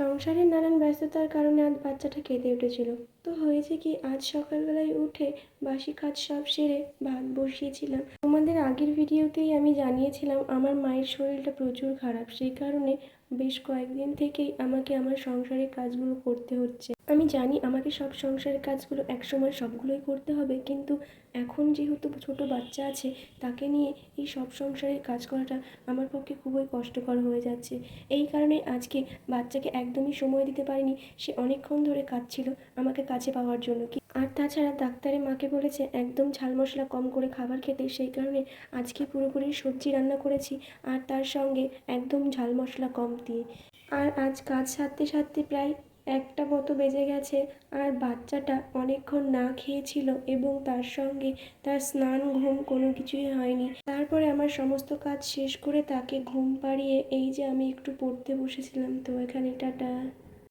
সংসারের নানান ব্যস্ততার কারণে আজ বাচ্চাটা কেঁদে উঠেছিল। তো হয়েছে কি, আজ সকালবেলায় উঠে বাসি কাজ সব সেরে ভাত বসিয়েছিলাম। তোমাদের আগের ভিডিওতেই আমি জানিয়েছিলাম আমার মায়ের শরীরটা প্রচুর খারাপ, সেই কারণে বেশ কয়েকদিন থেকেই আমাকে আমার সংসারের কাজগুলো করতে হচ্ছে। আমি জানি আমাকে সব সংসারের কাজগুলো একসময় সবগুলোই করতে হবে, কিন্তু এখন যেহেতু ছোট বাচ্চা আছে তাকে নিয়ে এই সব সংসারের কাজ করাটা আমার পক্ষে খুবই কষ্টকর হয়ে যাচ্ছে। এই কারণে আজকে বাচ্চাকে একদমই সময় দিতে পারিনি। সে অনেকক্ষণ ধরে কাঁদছিল আমাকে কাছে পাওয়ার জন্য। আর তাছাড়া ডাক্তারে মাকে বলেছে একদম ঝাল মশলা কম করে খাবার খেতে, সেই কারণে আজকে পুরোপুরি সবজি রান্না করেছি আর তার সঙ্গে একদম ঝাল মশলা কম দিয়ে। আর আজ কাজ সারতে সারতে প্রায় 1টা মতো বেজে গেছে। আর বাচ্চাটা অনেকক্ষণ না খেয়েছিল এবং তার সঙ্গে তার স্নান ঘুম কোনো কিছুই হয়নি। তারপরে আমার সমস্ত কাজ শেষ করে তাকে ঘুম পাড়িয়ে এই যে আমি একটু পড়তে বসেছিলাম। তো এখানে টাটা।